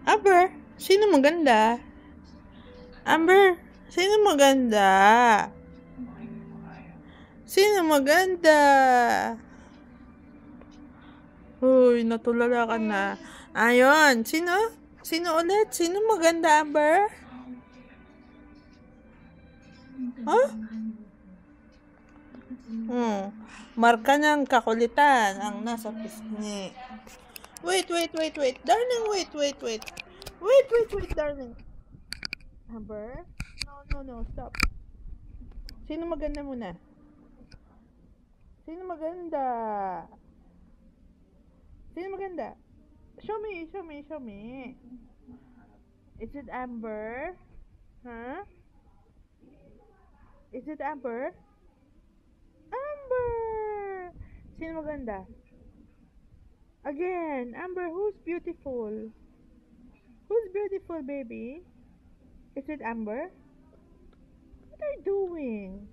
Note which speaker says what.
Speaker 1: Amber, sino maganda? Amber, sino maganda? Sino maganda? Uy, natulala ka na. Ayun, sino? Sino ulit? Sino maganda, Amber? Huh? Marka ng kakulitan ang nasa pisngi. Wait. Darling, wait. Wait, darling. Amber? No, stop. Sino maganda muna? Sino maganda? Sino maganda? Show me. Is it Amber? Huh? Is it Amber? Amber! Sino maganda? Again, Amber, who's beautiful? Who's beautiful, baby? Is it Amber? What are you doing?